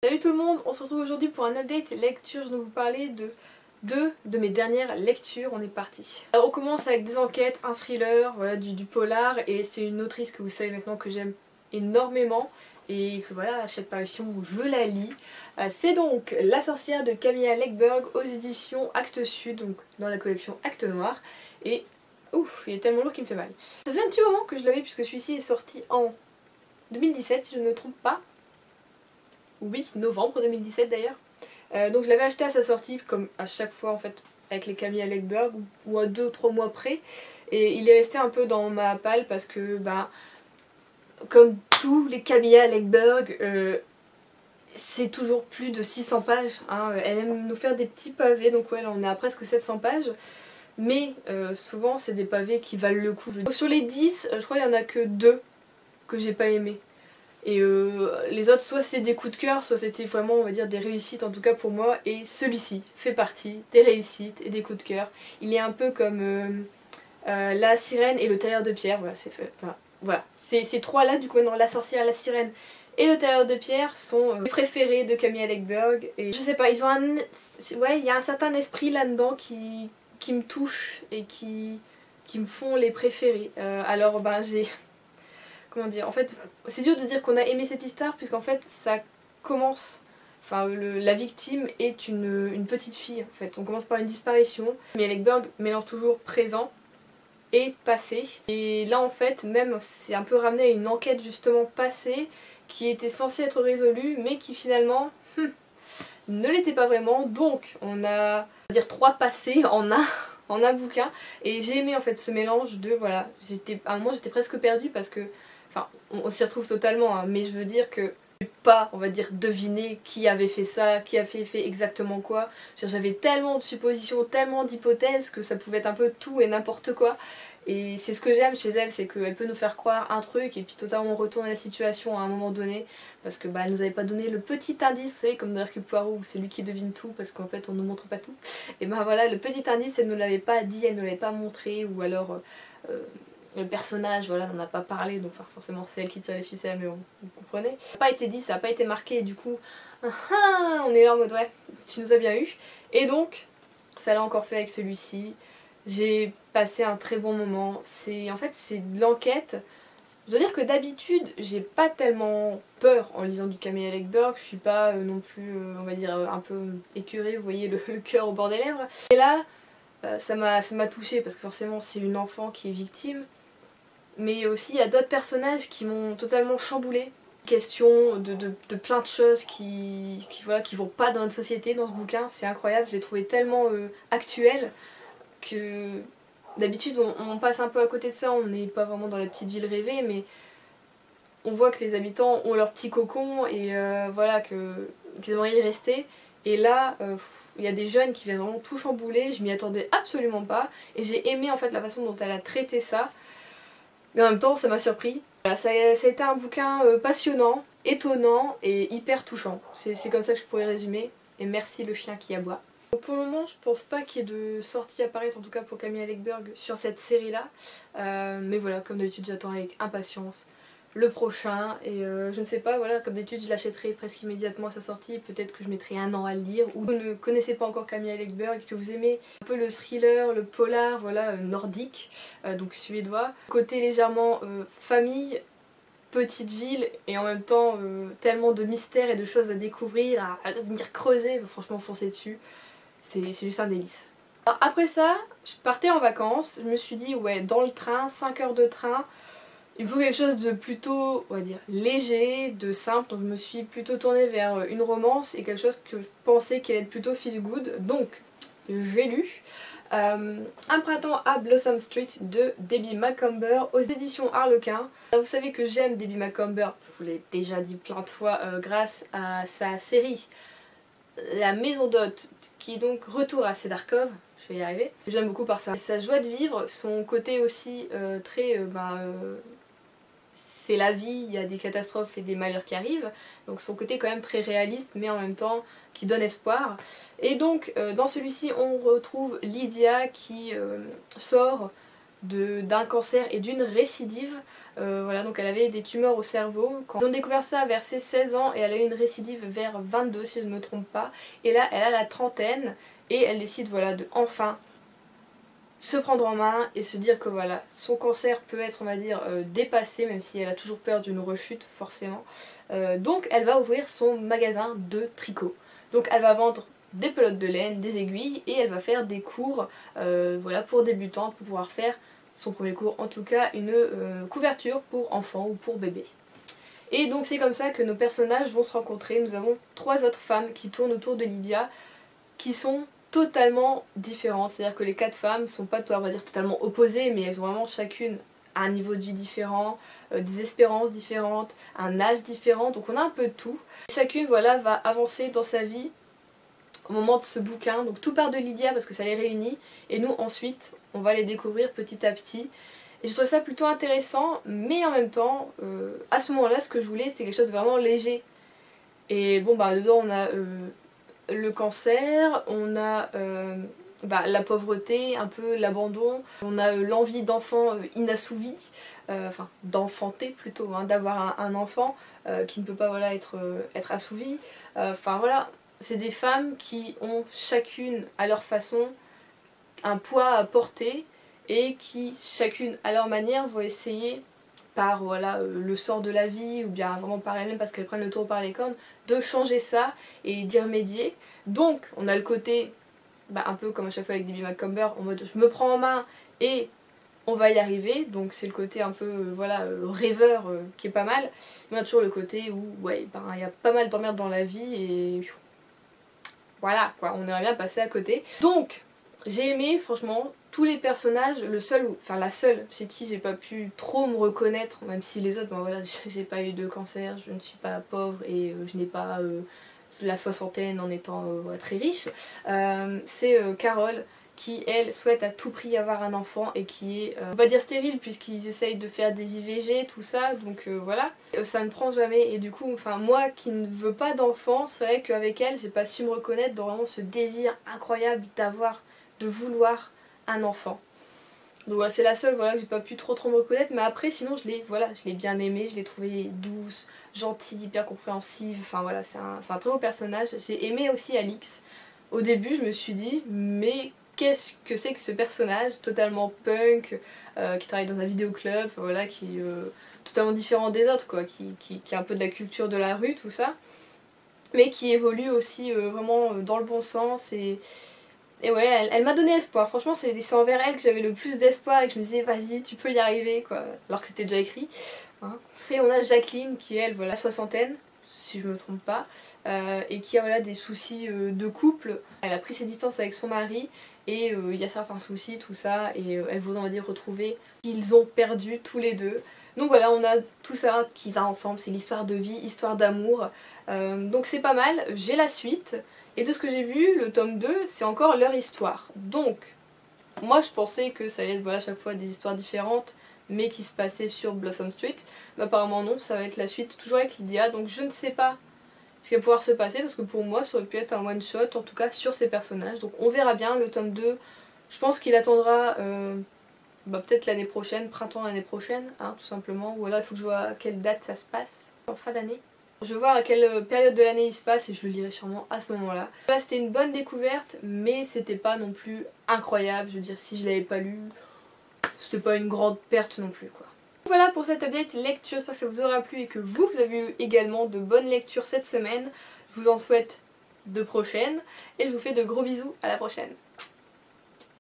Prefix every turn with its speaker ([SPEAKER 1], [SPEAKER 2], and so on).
[SPEAKER 1] Salut tout le monde, on se retrouve aujourd'hui pour un update lecture. Je vais vous parler de deux de mes dernières lectures. On est parti. Alors on commence avec des enquêtes, un thriller, voilà, du polar, et c'est une autrice que vous savez maintenant que j'aime énormément et que voilà, à chaque parution je la lis. C'est donc La sorcière de Camilla Läckberg aux éditions Actes Sud, donc dans la collection Actes Noir. Et ouf, il est tellement lourd qu'il me fait mal. Ça faisait un petit moment que je l'avais puisque celui-ci est sorti en 2017 si je ne me trompe pas. Oui, novembre 2017 d'ailleurs. Donc je l'avais acheté à sa sortie, comme à chaque fois en fait avec les Camilla Läckberg, ou à 2 ou 3 mois près. Et il est resté un peu dans ma palle parce que bah, comme tous les Camilla Läckberg, c'est toujours plus de 600 pages. Hein. Elle aime nous faire des petits pavés, donc ouais, là on est à presque 700 pages. Mais souvent c'est des pavés qui valent le coup. Donc, sur les 10, je crois qu'il n'y en a que 2 que j'ai pas aimé. Et les autres, soit c'était des coups de cœur, soit c'était vraiment, on va dire, des réussites, en tout cas pour moi. Et celui-ci fait partie des réussites et des coups de cœur. Il est un peu comme La Sirène et Le Tailleur de Pierre. Voilà, c'est fait. Enfin, voilà. Ces trois-là, du coup, non, La Sorcière, La Sirène et Le Tailleur de Pierre sont mes préférés de Camilla Läckberg. Et je sais pas, ils ont un... Ouais, il y a un certain esprit là-dedans qui me touche et qui me font les préférer. Alors, ben, j'ai... Comment dire, en fait c'est dur de dire qu'on a aimé cette histoire puisqu'en fait ça commence, enfin la victime est une petite fille en fait. On commence par une disparition, mais Läckberg mélange toujours présent et passé. Et là en fait même c'est un peu ramené à une enquête justement passée qui était censée être résolue mais qui finalement ne l'était pas vraiment. Donc on a, on va dire, 3 passés en un bouquin. Et j'ai aimé en fait ce mélange de, voilà, à un moment j'étais presque perdue parce que enfin, on s'y retrouve totalement, hein, mais je veux dire que je n'ai pas, on va dire, deviné qui avait fait ça, qui a fait exactement quoi. J'avais tellement de suppositions, tellement d'hypothèses que ça pouvait être un peu tout et n'importe quoi. Et c'est ce que j'aime chez elle, c'est qu'elle peut nous faire croire un truc et puis totalement retourner la situation à un moment donné. Parce que bah, elle nous avait pas donné le petit indice, vous savez, comme dans Hercule Poirot où c'est lui qui devine tout parce qu'en fait on nous montre pas tout. Et ben voilà, le petit indice elle ne l'avait pas dit, elle ne l'avait pas montré, ou alors... le personnage, voilà, n'en a pas parlé, donc enfin, forcément c'est elle qui tire les ficelles, mais bon, vous comprenez. Ça n'a pas été dit, ça n'a pas été marqué, et du coup, on est là en mode ouais, tu nous as bien eu. Et donc, ça l'a encore fait avec celui-ci. J'ai passé un très bon moment. En fait, c'est de l'enquête. Je dois dire que d'habitude, j'ai pas tellement peur en lisant du Camilla Läckberg. Je suis pas non plus, on va dire, un peu écœurée, vous voyez, le cœur au bord des lèvres. Et là, ça m'a touchée parce que forcément, c'est une enfant qui est victime. Mais aussi il y a d'autres personnages qui m'ont totalement chamboulée. Question de plein de choses voilà, qui vont pas dans notre société dans ce bouquin, c'est incroyable, je l'ai trouvé tellement actuel que d'habitude on passe un peu à côté de ça, on n'est pas vraiment dans la petite ville rêvée, mais on voit que les habitants ont leur petit cocon et voilà, qu'ils aimeraient y rester. Et là, il y a des jeunes qui viennent vraiment tout chambouler, je m'y attendais absolument pas, et j'ai aimé en fait la façon dont elle a traité ça. Mais en même temps ça m'a surpris. Voilà, ça a été un bouquin passionnant, étonnant et hyper touchant. C'est comme ça que je pourrais résumer. Et merci le chien qui aboie. Donc pour le moment je pense pas qu'il y ait de sortie apparaître, en tout cas pour Camilla Läckberg, sur cette série là. Mais voilà, comme d'habitude j'attends avec impatience le prochain, et je ne sais pas, voilà, comme d'habitude je l'achèterai presque immédiatement à sa sortie, peut-être que je mettrai 1 an à le lire, ou vous ne connaissez pas encore Camilla Läckberg, que vous aimez un peu le thriller, le polar, voilà, nordique, donc suédois, côté légèrement famille, petite ville, et en même temps tellement de mystères et de choses à découvrir, à venir creuser, franchement foncez dessus, c'est juste un délice. Alors après ça, je partais en vacances, je me suis dit ouais, dans le train, 5 heures de train, il faut quelque chose de plutôt, on va dire, léger, de simple, donc je me suis plutôt tournée vers une romance et quelque chose que je pensais qu'elle allait être plutôt feel good, donc j'ai lu Un printemps à Blossom Street de Debbie Macomber aux éditions Harlequin. Alors vous savez que j'aime Debbie Macomber, je vous l'ai déjà dit plein de fois, grâce à sa série La Maison d'Hôte, qui est donc retour à Cedarcove. Je vais y arriver. J'aime beaucoup par ça. Et sa joie de vivre, son côté aussi très... c'est la vie, il y a des catastrophes et des malheurs qui arrivent, donc son côté quand même très réaliste mais en même temps qui donne espoir. Et donc dans celui-ci on retrouve Lydia qui sort d'un cancer et d'une récidive. Voilà, donc elle avait des tumeurs au cerveau. Ils ont découvert ça vers ses 16 ans et elle a eu une récidive vers 22 si je ne me trompe pas. Et là elle a la trentaine et elle décide voilà, de enfin se prendre en main et se dire que voilà, son cancer peut être on va dire dépassé, même si elle a toujours peur d'une rechute forcément. Donc elle va ouvrir son magasin de tricot. Donc elle va vendre des pelotes de laine, des aiguilles et elle va faire des cours voilà, pour débutants pour pouvoir faire son premier cours, en tout cas une couverture pour enfants ou pour bébés. Et donc c'est comme ça que nos personnages vont se rencontrer. Nous avons 3 autres femmes qui tournent autour de Lydia qui sont totalement différentes. C'est-à-dire que les 4 femmes sont pas on va dire totalement opposées, mais elles ont vraiment chacune un niveau de vie différent, des espérances différentes, un âge différent, donc on a un peu de tout. Chacune voilà, va avancer dans sa vie au moment de ce bouquin, donc tout part de Lydia parce que ça les réunit, et nous ensuite on va les découvrir petit à petit. Et je trouve ça plutôt intéressant, mais en même temps, à ce moment là ce que je voulais c'était quelque chose de vraiment léger. Et bon bah dedans on a le cancer, on a la pauvreté, un peu l'abandon, on a l'envie d'enfant inassouvi, enfin d'enfanter plutôt, hein, d'avoir un enfant qui ne peut pas voilà, être assouvi. Enfin voilà, c'est des femmes qui ont chacune à leur façon un poids à porter et qui chacune à leur manière vont essayer par voilà, le sort de la vie ou bien vraiment par elles-mêmes parce qu'elles prennent le taureau par les cornes, de changer ça et d'y remédier. Donc on a le côté un peu comme à chaque fois avec Debbie Macomber en mode je me prends en main et on va y arriver, donc c'est le côté un peu voilà, rêveur qui est pas mal, mais on a toujours le côté où ouais, il y a pas mal d'emmerdes dans la vie et voilà quoi, on aimerait bien passer à côté. Donc j'ai aimé franchement tous les personnages, la seule chez qui j'ai pas pu trop me reconnaître, même si les autres, bon voilà, j'ai pas eu de cancer, je ne suis pas pauvre et je n'ai pas la soixantaine en étant très riche, c'est Carole qui elle souhaite à tout prix avoir un enfant et qui est, on va dire stérile puisqu'ils essayent de faire des IVG, tout ça, donc voilà. Ça ne prend jamais et du coup, enfin moi qui ne veux pas d'enfant, c'est vrai qu'avec elle j'ai pas su me reconnaître dans vraiment ce désir incroyable de vouloir un enfant. Donc voilà, c'est la seule voilà, que j'ai pas pu trop me reconnaître, mais après sinon je l'ai bien aimée, je l'ai trouvée douce, gentille, hyper compréhensive, enfin voilà, c'est un très beau personnage. J'ai aimé aussi Alix. Au début je me suis dit mais qu'est-ce que c'est que ce personnage totalement punk, qui travaille dans un vidéoclub, voilà, qui est totalement différent des autres quoi, qui a un peu de la culture de la rue, tout ça, mais qui évolue aussi vraiment dans le bon sens et ouais, elle m'a donné espoir, franchement c'est envers elle que j'avais le plus d'espoir et que je me disais vas-y tu peux y arriver quoi, alors que c'était déjà écrit. Hein. Après on a Jacqueline qui est elle voilà soixantaine, si je me trompe pas, et qui a voilà, des soucis de couple. Elle a pris ses distances avec son mari et il y a certains soucis, tout ça, et elle voudrait on va dire retrouver qu'ils ont perdu tous les deux. Donc voilà, on a tout ça qui va ensemble, c'est l'histoire de vie, histoire d'amour, donc c'est pas mal, j'ai la suite. Et de ce que j'ai vu, le tome 2, c'est encore leur histoire. Donc, moi je pensais que ça allait être voilà, à chaque fois des histoires différentes, mais qui se passaient sur Blossom Street. Mais apparemment non, ça va être la suite, toujours avec Lydia. Donc je ne sais pas ce qui va pouvoir se passer, parce que pour moi ça aurait pu être un one shot, en tout cas sur ces personnages. Donc on verra bien, le tome 2, je pense qu'il attendra peut-être l'année prochaine, printemps l'année prochaine, hein, tout simplement. Voilà, il faut que je vois à quelle date ça se passe, en fin d'année. Je vais voir à quelle période de l'année il se passe et je le lirai sûrement à ce moment-là. Là c'était une bonne découverte, mais c'était pas non plus incroyable. Je veux dire, si je l'avais pas lu, c'était pas une grande perte non plus quoi. Voilà pour cette update lecture, j'espère que ça vous aura plu et que vous avez eu également de bonnes lectures cette semaine. Je vous en souhaite de prochaines et je vous fais de gros bisous, à la prochaine.